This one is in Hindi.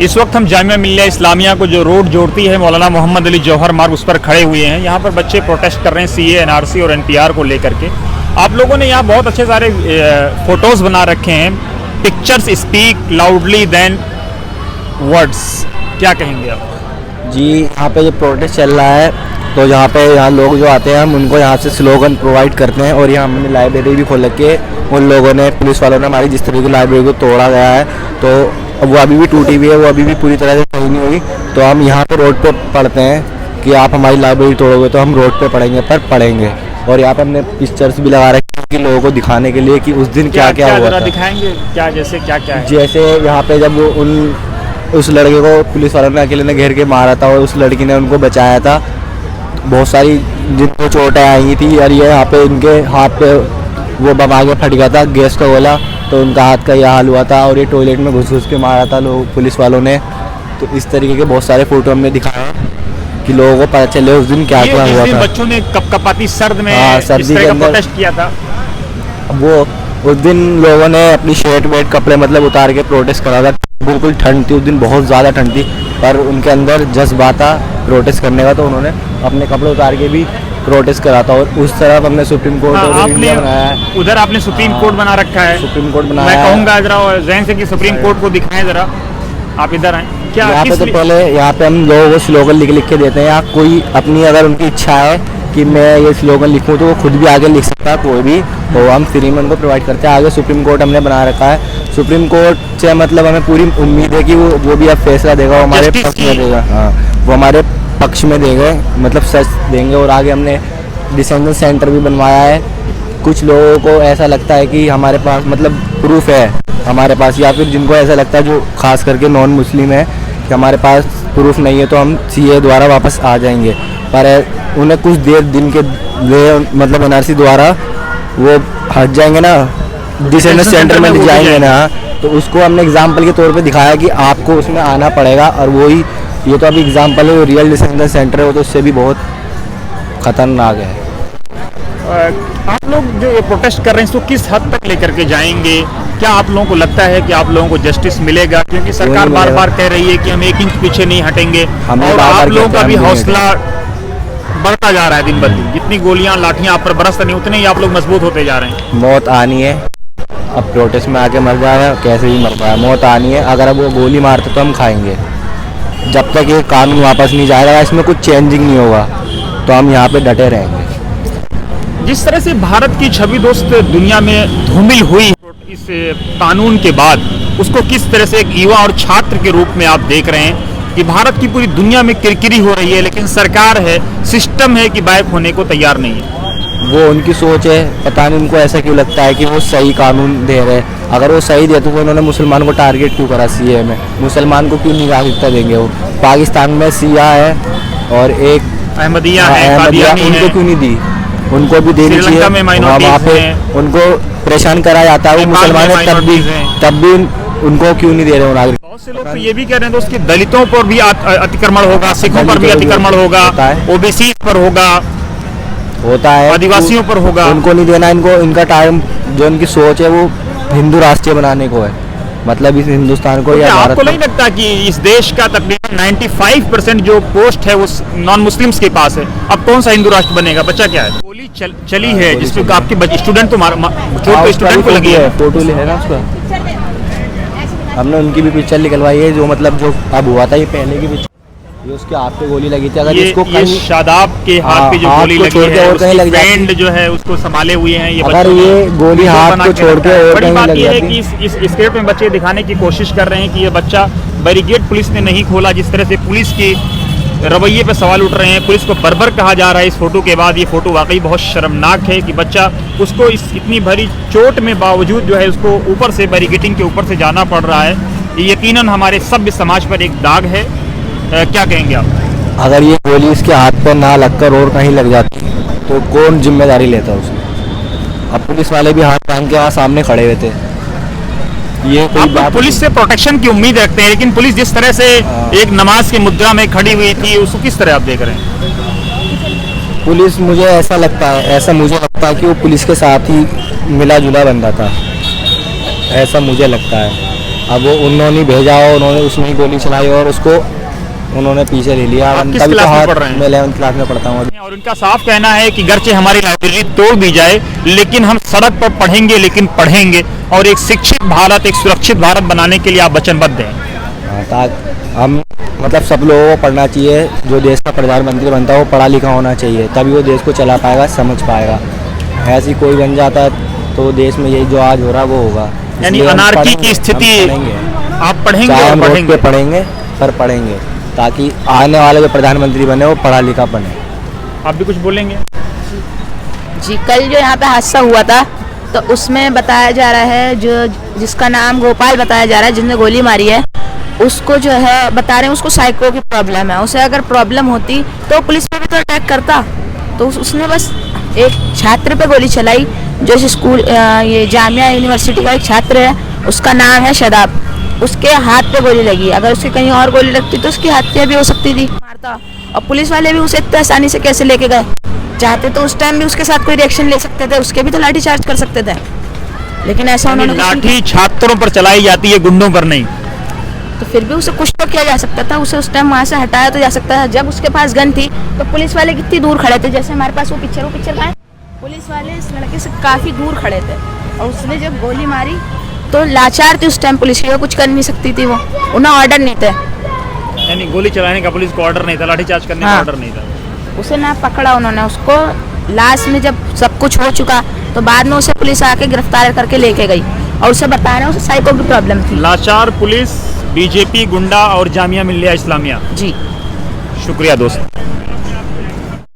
इस वक्त हम जामिया मिल्लिया इस्लामिया को जो रोड जोड़ती है मौलाना मोहम्मद अली जौहर मार्ग उस पर खड़े हुए हैं। यहाँ पर बच्चे प्रोटेस्ट कर रहे हैं सीए, एनआरसी और एनपीआर को लेकर के। आप लोगों ने यहाँ बहुत अच्छे सारे फोटोज़ बना रखे हैं। Pictures speak loudly than words, क्या कहेंगे आप? जी, यहाँ पे जो प्रोटेस्ट चल रहा है तो यहाँ लोग जो आते हैं हम उनको यहाँ से स्लोगन प्रोवाइड करते हैं। और यहाँ हमने लाइब्रेरी भी खोल रखी है। उन लोगों ने, पुलिस वालों ने हमारी जिस तरीके की लाइब्रेरी को तोड़ा गया है तो वो अभी भी टूटी हुई है, वो अभी भी पूरी तरह से सही नहीं हुई। तो हम यहाँ पे रोड पे पढ़ते हैं कि आप हमारी लाइब्रेरी तोड़ोगे तो हम रोड पे पढ़ेंगे, पर पढ़ेंगे। और यहाँ पे हमने पिक्चर्स भी लगा रखे हैं कि लोगों को दिखाने के लिए कि उस दिन क्या क्या हुआ था। दिखाएंगे क्या, जैसे क्या क्या है? जैसे यहाँ पे जब उस लड़के को पुलिस वालों ने अकेले ने घेर के मारा था और उस लड़की ने उनको बचाया था। बहुत सारी जिनको चोटें आई थी और ये यहाँ पे इनके हाथ पे वो बम आगे फट गया था, गैस का गोला, तो उनका हाथ का यह हाल हुआ था। और ये टॉयलेट में घुस के मारा था लोग, पुलिस वालों ने। तो इस तरीके के बहुत सारे फोटो हमने दिखाए कि लोगों को पता चले उस दिन क्या क्या हुआ था। बच्चों ने कपकपाती सर्द में सर्दी के अंदर प्रोटेस्ट किया था। वो उस दिन लोगों ने अपनी शर्ट वेट कपड़े मतलब उतार के प्रोटेस्ट करा था। बिल्कुल ठंड थी उस दिन, बहुत ज़्यादा ठंड थी, पर उनके अंदर जज्बा था प्रोटेस्ट करने का, तो उन्होंने अपने कपड़े उतार के भी प्रोटेस्ट करा था। और उस तरफ हमने सुप्रीम कोर्ट आपने बनाया है। उधर आपने सुप्रीम कोर्ट बना रखा है। सुप्रीम कोर्ट बनाया। मैं कहूँगा जरा जैन से कि सुप्रीम कोर्ट को दिखाएं जरा। आप इधर आए क्या? यहाँ पे तो पहले यहाँ पे हम लोगों को स्लोगन लिख के देते हैं। यहाँ कोई अपनी अगर उनकी इच्छा है कि मैं ये स्लोगन लिखूँ तो वो खुद भी आगे लिख सकता है, कोई भी, तो हम फ्री में उनको प्रोवाइड करते हैं। आगे सुप्रीम कोर्ट हमने बना रखा है। सुप्रीम कोर्ट से मतलब हमें पूरी उम्मीद है कि वो भी अब फैसला देगा, वो हमारे पक्ष में देगा। हाँ, वो हमारे पक्ष में देंगे, मतलब सच देंगे। और आगे हमने डिसेंशन सेंटर भी बनवाया है। कुछ लोगों को ऐसा लगता है कि हमारे पास मतलब प्रूफ है हमारे पास, या फिर जिनको ऐसा लगता है जो खास करके नॉन मुस्लिम है कि हमारे पास प्रूफ नहीं है तो हम सीए द्वारा वापस आ जाएंगे, पर उन्हें कुछ दिन के मतलब एनआरसी द्वारा वो हट जाएंगे ना, डिसेंशन सेंटर में जाएंगे ना, तो उसको हमने एग्जाम्पल के तौर पे दिखाया कि आपको उसमें आना पड़ेगा। और वही ये तो अभी एग्जाम्पल है, रियल डिसेंशन सेंटर है वो तो उससे भी बहुत खतरनाक है। आप लोग जो ये प्रोटेस्ट कर रहे हैं इसको किस हद तक लेकर के जाएंगे? क्या आप लोगों को लगता है कि आप लोगों को जस्टिस मिलेगा? क्योंकि सरकार बार बार कह रही है कि हम 1 इंच पीछे नहीं हटेंगे, और आप लोगों का भी हौसला बढ़ता जा रहा है दिन ब दिन। जितनी गोलियां लाठियां आप पर बरस रही उतने ही आप लोग मजबूत होते जा रहे हैं। मौत आनी है, अब प्रोटेस्ट में आके मर जा रहे हैं, कैसे भी मर पाया, मौत आनी है। अगर अब वो गोली मारते तो हम खाएंगे। जब तक ये कानून वापस नहीं जाएगा, इसमें कुछ चेंजिंग नहीं होगा, तो हम यहाँ पे डटे रहेंगे। जिस तरह से भारत की छवि दोस्त दुनिया में धूमिल हुई इस कानून के बाद, उसको किस तरह से एक युवा और छात्र के रूप में आप देख रहे हैं कि भारत की पूरी दुनिया में किरकिरी हो रही है, लेकिन सरकार है, सिस्टम है कि बैक होने को तैयार नहीं है? वो उनकी सोच है, पता नहीं उनको ऐसा क्यों लगता है कि वो सही कानून दे रहे हैं। अगर वो सही देते तो उन्होंने मुसलमान को टारगेट क्यों करा सीए में? मुसलमान को क्यों नागरिकता देंगे? वो पाकिस्तान में सिया है और एक अहमदिया है, उनको क्यों नहीं दी? उनको भी देनी चाहिए। वहाँ पे उनको परेशान करा जाता है, वो मुसलमान है तब भी उनको क्यों नहीं दे रहे हो नागरिक? बहुत से लोग तो ये भी कह रहे हैं दोस्त कि दलितों पर भी अतिक्रमण होगा, सिखों पर भी अतिक्रमण होगा, ओबीसी पर होता है, आदिवासियों पर होगा। उनको नहीं देना, इनको इनका टाइम जो इनकी सोच है वो हिंदू राष्ट्रीय बनाने को है, मतलब इस हिंदुस्तान को या भारत को। नहीं लगता कि इस देश का तकरीबन 95% जो पोस्ट है वो नॉन मुस्लिम्स के पास है? अब कौन सा हिंदू राष्ट्र बनेगा? बच्चा क्या है? गोली चली है जिसमें आपके स्टूडेंट तो स्टूडेंट को लगी है। फोटो ले है ना उसका, हमने उनकी भी पिक्चर निकलवाई है, जो मतलब जो अब हुआ था ये पहले की पिक्चर, ये उसके हाथ पे गोली लगी थी। अगर इसको शादाब के हाथ पे जो गोली लगी है, उसकी फ्रेंड जो है उसको संभाले हुए हैं ये। अगर ये गोली हाथ को छोड़ के और कहीं लग जाती है कि इस स्क्रिप्ट में बच्चे दिखाने की कोशिश कर रहे हैं कि ये बच्चा बैरिकेड पुलिस ने नहीं खोला। जिस तरह से पुलिस के रवैये पे सवाल उठ रहे हैं, पुलिस को बर्बर कहा जा रहा है इस फोटो के बाद। ये फोटो वाकई बहुत शर्मनाक है कि बच्चा उसको इतनी भरी चोट में बावजूद जो है उसको ऊपर से बैरिकेडिंग के ऊपर से जाना पड़ रहा है। ये यकीनन हमारे सभ्य समाज पर एक दाग है। क्या कहेंगे आप? अगर ये गोली इसके हाथ पर ना लगकर और कहीं लग जाती तो कौन जिम्मेदारी लेता उसकी? अब पुलिस वाले भी हाथ बांध के वहाँ सामने खड़े हुए थे। ये आप पुलिस से प्रोटेक्शन की उम्मीद रखते हैं, लेकिन पुलिस जिस तरह से एक नमाज की मुद्रा में खड़ी हुई थी उसको किस तरह आप देख रहे हैं? पुलिस मुझे ऐसा लगता है कि वो पुलिस के साथ ही मिला जुला बंदा था, ऐसा मुझे लगता है। अब वो उन्होंने भेजा और उन्होंने उसमें ही गोली चलाई और उसको उन्होंने पीछे ले लिया। आप किस तभी तो क्लास में हाथ- पढ़ रहे हैं? मैं 11th क्लास में पढ़ता हूँ। और उनका साफ कहना है कि गर्चे हमारी लाइब्रेरी तोड़ दी जाए, लेकिन हम सड़क पर पढ़ेंगे, लेकिन पढ़ेंगे, और एक शिक्षित भारत, एक सुरक्षित भारत बनाने के लिए आप वचनबद्ध हैं। हाँ, ताकि हम मतलब सब लोगों को पढ़ना चाहिए। जो देश का प्रधानमंत्री बनता है वो पढ़ा लिखा होना चाहिए, तभी वो देश को चला पाएगा, समझ पाएगा। ऐसी कोई बन जाता है तो देश में यही जो आज हो रहा है वो होगा। यानी इसलिए हम अनारकी पढ़ेंगे, की स्थिति हम पढ़ेंगे। आप पढ़ेंगे चाहे और हम रोड पढ़ेंगे। पे पढ़ेंगे पर पढ़ेंगे, ताकि आने वाले जो प्रधानमंत्री बने वो पढ़ा लिखा बने। आप भी कुछ बोलेंगे? जी, कल जो यहाँ पे हादसा हुआ था तो उसमें बताया जा रहा है, जो जिसका नाम गोपाल बताया जा रहा है, जिसने गोली मारी है, उसको जो है बता रहे हैं उसको साइको की प्रॉब्लम है। उसे अगर प्रॉब्लम होती तो पुलिस पे भी तो अटैक करता। तो उसने बस एक छात्र पे गोली चलाई, जो इस स्कूल ये जामिया यूनिवर्सिटी का एक छात्र है, उसका नाम है शदाब। उसके हाथ पे गोली लगी, अगर उसके कहीं और गोली लगती तो उसकी हत्या भी हो सकती थी, मारता। और पुलिस वाले भी उसे इतनी आसानी से कैसे लेके गए? चाहते तो उस टाइम भी उसके साथ कोई रिएक्शन ले सकते थे, उसके भी तो लाठी चार्ज कर सकते थे, लेकिन ऐसा उन्होंने कुछ नहीं लाठी छात्रों पर चलाई जाती है, गुंडों पर नहीं। किया। तो फिर भी उसे कुछ तो किया जा सकता था, उसे उस टाइम वहाँ से हटाया तो जा सकता था। जब उसके पास गन थी तो पुलिस वाले कितनी दूर खड़े थे, जैसे हमारे पास वो पिक्चर का है, पुलिस वाले इस लड़के से काफ़ी दूर खड़े थे, और उसने जब गोली मारी तो लाचार थी उस टाइम पुलिस की, कुछ कर नहीं सकती थी वो, उन्हें ऑर्डर नहीं थे। यानी गोली चलाने का पुलिस को ऑर्डर नहीं था, लाठीचार्ज करने का हाँ। ऑर्डर नहीं था। उसे ना पकड़ा उन्होंने, उसको लास्ट में जब सब कुछ हो चुका तो बाद में उसे पुलिस आके गिरफ्तार करके लेके गई, और उसे बता रहे हैं उसे साइको की प्रॉब्लम थी। लाचार पुलिस, बीजेपी, गुंडा और जामिया मिल्लिया इस्लामिया। जी, शुक्रिया दोस्त।